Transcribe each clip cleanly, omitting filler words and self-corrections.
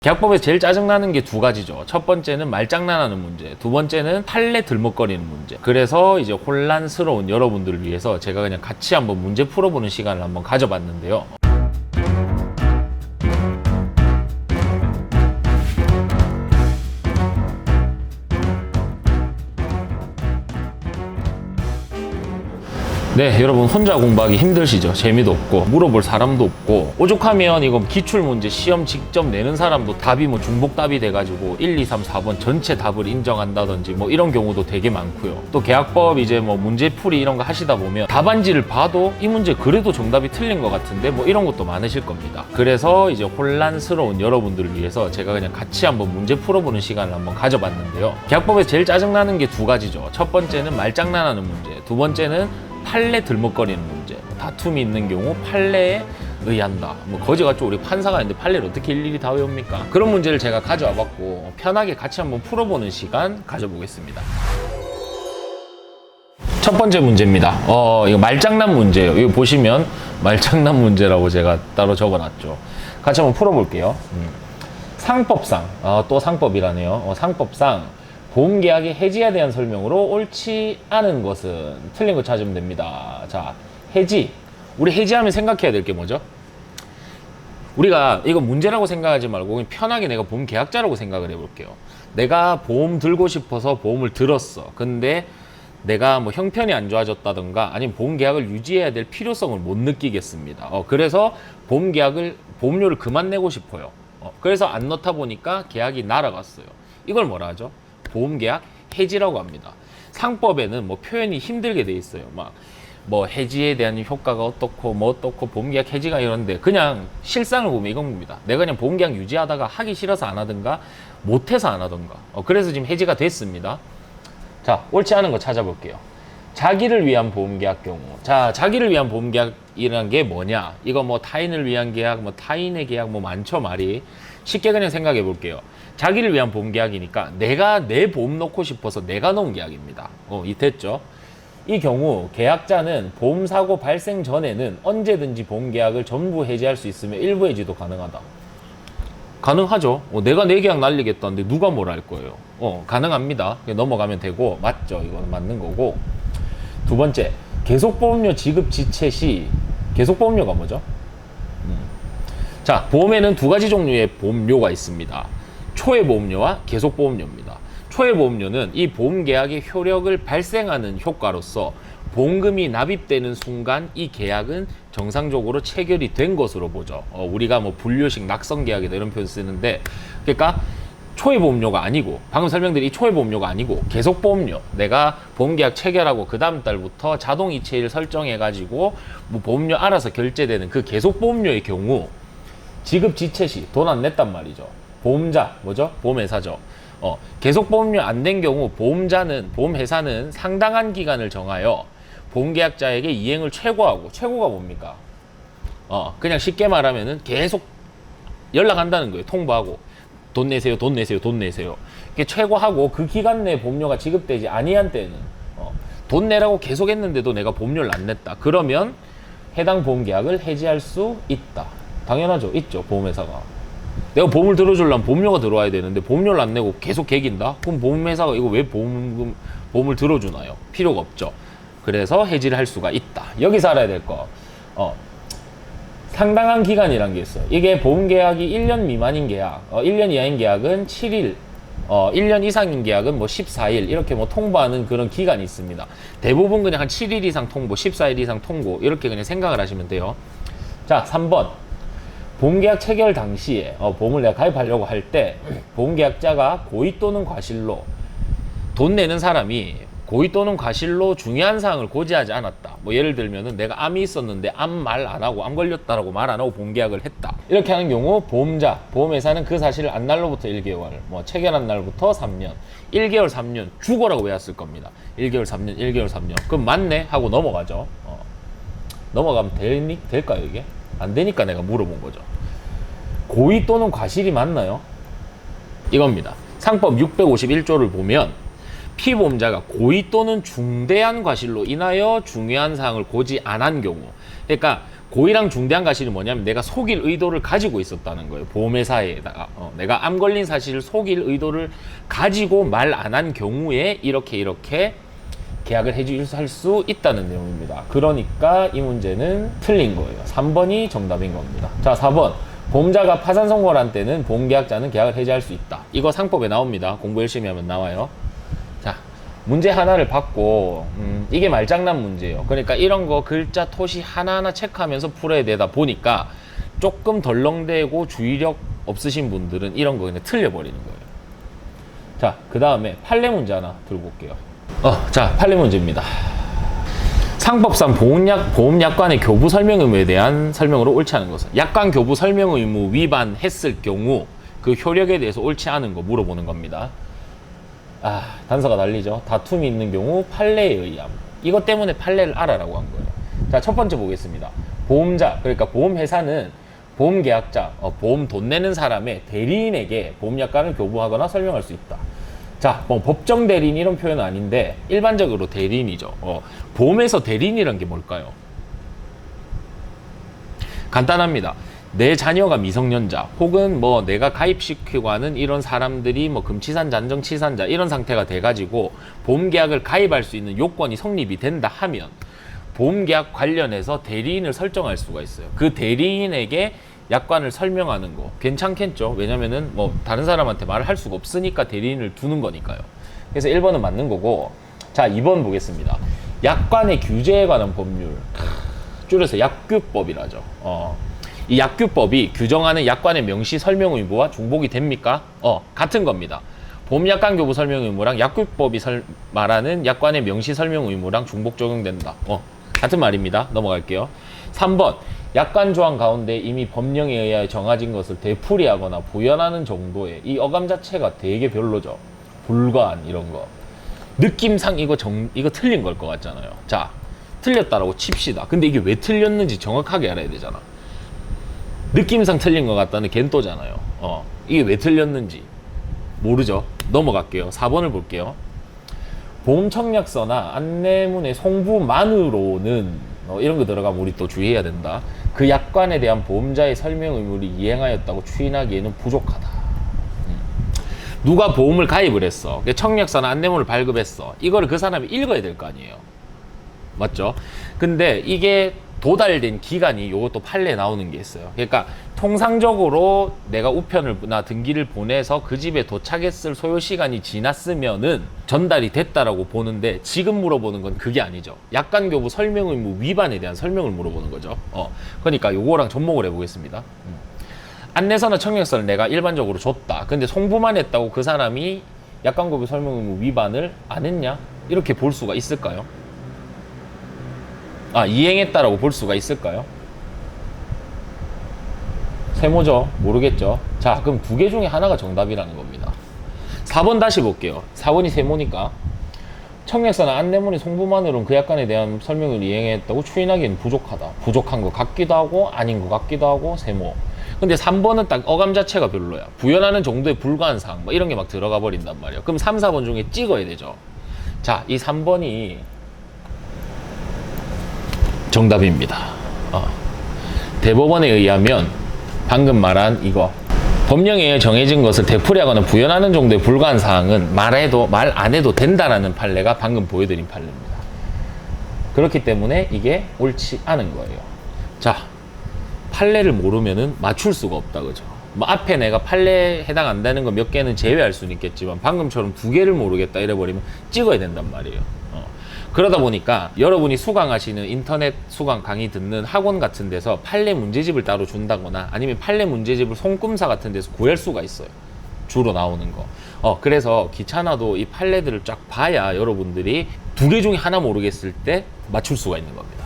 계약법에서 제일 짜증나는 게 두 가지죠. 첫 번째는 말장난하는 문제, 두 번째는 판례 들먹거리는 문제. 그래서 이제 혼란스러운 여러분들을 위해서 제가 그냥 같이 한번 문제 풀어보는 시간을 한번 가져봤는데요. 네, 여러분 혼자 공부하기 힘드시죠? 재미도 없고 물어볼 사람도 없고 오죽하면 이거 기출문제 시험 직접 내는 사람도 답이 뭐 중복답이 돼가지고 1, 2, 3, 4번 전체 답을 인정한다든지 뭐 이런 경우도 되게 많고요. 또 계약법 이제 뭐 문제풀이 이런 거 하시다 보면 답안지를 봐도 이 문제 그래도 정답이 틀린 것 같은데 뭐 이런 것도 많으실 겁니다. 그래서 이제 혼란스러운 여러분들을 위해서 제가 그냥 같이 한번 문제 풀어보는 시간을 한번 가져봤는데요. 계약법에서 제일 짜증나는 게 두 가지죠. 첫 번째는 말장난하는 문제, 두 번째는 판례 들먹거리는 문제. 다툼이 있는 경우 판례에 의한다. 뭐 거지 같죠? 우리 판사가 있는데 판례를 어떻게 일일이 다 외웁니까? 그런 문제를 제가 가져와 봤고 편하게 같이 한번 풀어보는 시간 가져보겠습니다. 첫 번째 문제입니다. 이거 말장난 문제예요. 이거 보시면 말장난 문제라고 제가 따로 적어놨죠. 같이 한번 풀어볼게요. 상법상, 또 상법이라네요. 상법상 보험계약의 해지에 대한 설명으로 옳지 않은 것은 틀린 거 찾으면 됩니다. 자, 해지. 우리 해지하면 생각해야 될 게 뭐죠? 우리가 이거 문제라고 생각하지 말고 그냥 편하게 내가 보험계약자라고 생각을 해볼게요. 내가 보험 들고 싶어서 보험을 들었어. 근데 내가 뭐 형편이 안 좋아졌다던가 아니면 보험계약을 유지해야 될 필요성을 못 느끼겠습니다. 그래서 보험료를 그만 내고 싶어요. 그래서 안 넣다 보니까 계약이 날아갔어요. 이걸 뭐라 하죠? 보험계약 해지라고 합니다. 상법에는 뭐 표현이 힘들게 돼 있어요. 막 뭐 해지에 대한 효과가 어떻고 뭐 어떻고 보험계약 해지가 이런데 그냥 실상을 보면 이겁니다. 내가 그냥 보험계약 유지하다가 하기 싫어서 안 하든가 못해서 안 하든가. 그래서 지금 해지가 됐습니다. 자, 옳지 않은 거 찾아볼게요. 자기를 위한 보험계약 경우. 자, 자기를 위한 보험계약이라는 게 뭐냐? 이거 뭐 타인을 위한 계약, 뭐 타인의 계약 뭐 많죠 말이. 쉽게 그냥 생각해 볼게요. 자기를 위한 보험계약이니까 내가 내 보험 넣고 싶어서 내가 넣은 계약입니다. 이 됐죠? 이 경우 계약자는 보험사고 발생 전에는 언제든지 보험계약을 전부 해지할 수 있으며 일부 해지도 가능하다. 가능하죠. 내가 내 계약 날리겠다는데 누가 뭘 할 거예요. 가능합니다. 넘어가면 되고 맞죠. 이거는 맞는 거고. 두 번째, 계속보험료 지급 지체 시 계속보험료가 뭐죠? 자, 보험에는 두 가지 종류의 보험료가 있습니다. 초회보험료와 계속보험료입니다. 초회보험료는 이 보험계약의 효력을 발생하는 효과로서 보험금이 납입되는 순간 이 계약은 정상적으로 체결이 된 것으로 보죠. 우리가 뭐 분류식 낙선계약이다 이런 표현 쓰는데 그러니까 초회보험료가 아니고 방금 설명드린 이 초회보험료가 아니고 계속보험료 내가 보험계약 체결하고 그 다음 달부터 자동 이체일 설정해가지고 뭐 보험료 알아서 결제되는 그 계속보험료의 경우 지급 지체 시 돈 안 냈단 말이죠. 보험자 뭐죠? 보험회사죠. 계속보험료 안 된 경우 보험회사는 상당한 기간을 정하여 보험계약자에게 이행을 최고하고 최고가 뭡니까? 그냥 쉽게 말하면은 계속 연락한다는 거예요. 통보하고 돈 내세요, 돈 내세요, 돈 내세요. 이게 최고하고 그 기간 내에 보험료가 지급되지 아니한 때는 돈 내라고 계속 했는데도 내가 보험료를 안 냈다. 그러면 해당 보험계약을 해지할 수 있다. 당연하죠. 있죠. 보험회사가. 내가 보험을 들어주려면 보험료가 들어와야 되는데 보험료를 안 내고 계속 개긴다? 그럼 보험회사가 이거 왜 보험을 들어주나요? 필요가 없죠. 그래서 해지를 할 수가 있다. 여기서 알아야 될 거. 상당한 기간이란 게 있어요. 이게 보험계약이 1년 미만인 계약, 1년 이하인 계약은 7일, 1년 이상인 계약은 뭐 14일 이렇게 뭐 통보하는 그런 기간이 있습니다. 대부분 그냥 한 7일 이상 통보, 14일 이상 통보 이렇게 그냥 생각을 하시면 돼요. 자, 3번. 보험계약 체결 당시에 보험을 내가 가입하려고 할 때 보험계약자가 고의 또는 과실로 돈 내는 사람이 고의 또는 과실로 중요한 사항을 고지하지 않았다. 뭐 예를 들면은 내가 암이 있었는데 암 말 안 하고 암 걸렸다라고 말 안 하고 보험계약을 했다. 이렇게 하는 경우 보험회사는 그 사실을 안 날로부터 1개월, 뭐 체결한 날부터 3년, 1개월 3년 죽어라고 외웠을 겁니다. 1개월 3년, 1개월 3년. 그럼 맞네 하고 넘어가죠. 넘어가면 될까요 이게? 안 되니까 내가 물어본 거죠. 고의 또는 과실이 맞나요? 이겁니다. 상법 651조를 보면 피보험자가 고의 또는 중대한 과실로 인하여 중요한 사항을 고지 안 한 경우, 그러니까 고의랑 중대한 과실이 뭐냐면 내가 속일 의도를 가지고 있었다는 거예요. 보험회사에다가 내가 암 걸린 사실을 속일 의도를 가지고 말 안 한 경우에 이렇게 계약을 할 수 있다는 내용입니다. 그러니까 이 문제는 틀린 거예요. 3번이 정답인 겁니다. 자, 4번. 보험자가 파산 선고를 한 때는 보험계약자는 계약을 해지할 수 있다. 이거 상법에 나옵니다. 공부 열심히 하면 나와요. 자, 문제 하나를 받고 이게 말장난 문제예요. 그러니까 이런 거 글자 토시 하나하나 체크하면서 풀어야 되다 보니까 조금 덜렁대고 주의력 없으신 분들은 이런 거 그냥 틀려버리는 거예요. 자, 그 다음에 판례 문제 하나 들고 올게요. 자, 판례 문제입니다. 상법상 보험약관의 교부 설명 의무에 대한 설명으로 옳지 않은 것은 약관 교부 설명 의무 위반했을 경우 그 효력에 대해서 옳지 않은 거 물어보는 겁니다. 단서가 달리죠. 다툼이 있는 경우 판례에 의함. 이것 때문에 판례를 알아라고 한 거예요. 자, 첫 번째 보겠습니다. 보험자, 그러니까 보험회사는 보험계약자, 보험 돈 내는 사람의 대리인에게 보험약관을 교부하거나 설명할 수 있다. 자, 뭐 법정 대리인 이런 표현은 아닌데 일반적으로 대리인이죠. 보험에서 대리인이란 게 뭘까요? 간단합니다. 내 자녀가 미성년자 혹은 뭐 내가 가입시키고 하는 이런 사람들이 뭐 금치산, 잔정치산자 이런 상태가 돼가지고 보험계약을 가입할 수 있는 요건이 성립이 된다 하면 보험계약 관련해서 대리인을 설정할 수가 있어요. 그 대리인에게 약관을 설명하는 거 괜찮겠죠? 왜냐면은 뭐 다른 사람한테 말을 할 수가 없으니까 대리인을 두는 거니까요. 그래서 1번은 맞는 거고, 자, 2번 보겠습니다. 약관의 규제에 관한 법률, 줄여서 약규법이라죠. 이 약규법이 규정하는 약관의 명시 설명 의무와 중복이 됩니까? 같은 겁니다. 보험약관 교부 설명 의무랑 약규법이 말하는 약관의 명시 설명 의무랑 중복 적용된다. 같은 말입니다. 넘어갈게요. 3번. 약관 조항 가운데 이미 법령에 의하여 정해진 것을 되풀이하거나 부연하는 정도의 이 어감 자체가 되게 별로죠. 불가한 이런 거. 느낌상 이거 틀린 걸 것 같잖아요. 자, 틀렸다라고 칩시다. 근데 이게 왜 틀렸는지 정확하게 알아야 되잖아. 느낌상 틀린 것 같다는 겐또잖아요. 이게 왜 틀렸는지 모르죠. 넘어갈게요. 4번을 볼게요. 보험청약서나 안내문의 송부만으로는 이런 거 들어가면 우리 또 주의해야 된다. 그 약관에 대한 보험자의 설명 의무를 이행하였다고 추인하기에는 부족하다. 누가 보험을 가입을 했어. 청약서나 안내문을 발급했어. 이거를 그 사람이 읽어야 될 거 아니에요. 맞죠? 근데 이게 도달된 기간이 이것도 판례에 나오는 게 있어요. 그러니까 통상적으로 내가 우편을나 등기를 보내서 그 집에 도착했을 소요 시간이 지났으면은 전달이 됐다라고 보는데 지금 물어보는 건 그게 아니죠. 약관 교부 설명 의무 위반에 대한 설명을 물어보는 거죠. 그러니까 요거랑 접목을 해보겠습니다. 안내서나 청약서를 내가 일반적으로 줬다. 근데 송부만 했다고 그 사람이 약관 교부 설명 의무 위반을 안 했냐? 이렇게 볼 수가 있을까요? 이행했다라고 볼 수가 있을까요? 세모죠? 모르겠죠? 자, 그럼 두 개 중에 하나가 정답이라는 겁니다. 4번 다시 볼게요. 4번이 세모니까 청약서나 안내문의 송부만으로는 그 약관에 대한 설명을 이행했다고 추인하기에는 부족하다. 부족한 것 같기도 하고 아닌 것 같기도 하고 세모. 근데 3번은 딱 어감 자체가 별로야. 부연하는 정도에 불과한 사항 뭐 이런 게 막 들어가 버린단 말이야. 그럼 3, 4번 중에 찍어야 되죠. 자, 이 3번이 정답입니다. 대법원에 의하면 방금 말한 이거 법령에 의해 정해진 것을 되풀이하거나 부연하는 정도에 불과한 사항은 말 안 해도 된다라는 판례가 방금 보여드린 판례입니다. 그렇기 때문에 이게 옳지 않은 거예요. 자, 판례를 모르면은 맞출 수가 없다, 그죠? 뭐 앞에 내가 판례에 해당 안 되는 거 몇 개는 제외할 수는 있겠지만 방금처럼 두 개를 모르겠다 이래버리면 찍어야 된단 말이에요. 그러다 보니까 여러분이 수강하시는 인터넷 수강 강의 듣는 학원 같은 데서 판례 문제집을 따로 준다거나 아니면 판례 문제집을 손금사 같은 데서 구할 수가 있어요. 주로 나오는 거. 그래서 귀찮아도 이 판례들을 쫙 봐야 여러분들이 두 개 중에 하나 모르겠을 때 맞출 수가 있는 겁니다.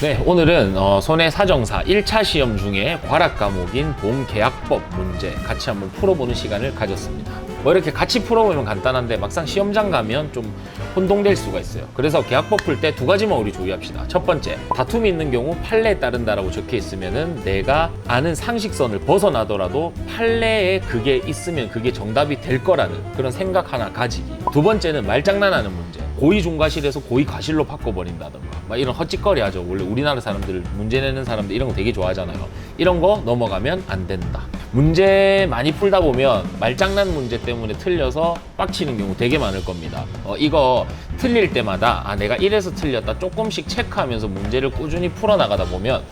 네, 오늘은 손해사정사 1차 시험 중에 과락 과목인 보험계약법 문제 같이 한번 풀어보는 시간을 가졌습니다. 뭐 이렇게 같이 풀어보면 간단한데 막상 시험장 가면 좀 혼동될 수가 있어요. 그래서 계약법 풀 때 두 가지만 우리 주의합시다. 첫 번째, 다툼이 있는 경우 판례에 따른다라고 적혀 있으면은 내가 아는 상식선을 벗어나더라도 판례에 그게 있으면 그게 정답이 될 거라는 그런 생각 하나 가지기. 두 번째는 말장난하는 문제. 고의 중과실에서 고의 과실로 바꿔버린다든가 막 이런 헛짓거리 하죠. 원래 우리나라 사람들 문제 내는 사람들 이런 거 되게 좋아하잖아요. 이런 거 넘어가면 안 된다. 문제 많이 풀다 보면 말장난 문제 때문에 틀려서 빡치는 경우 되게 많을 겁니다. 이거 틀릴 때마다 내가 이래서 틀렸다 조금씩 체크하면서 문제를 꾸준히 풀어나가다 보면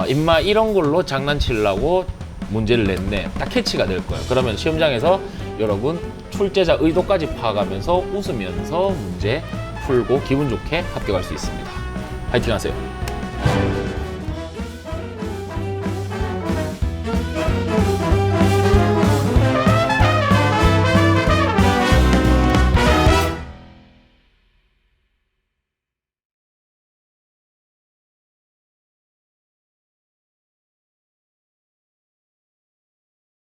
임마 이런 걸로 장난치려고 문제를 냈네 딱 캐치가 될 거예요. 그러면 시험장에서 여러분 출제자 의도까지 파악하면서 웃으면서 문제 풀고 기분 좋게 합격할 수 있습니다. 파이팅 하세요.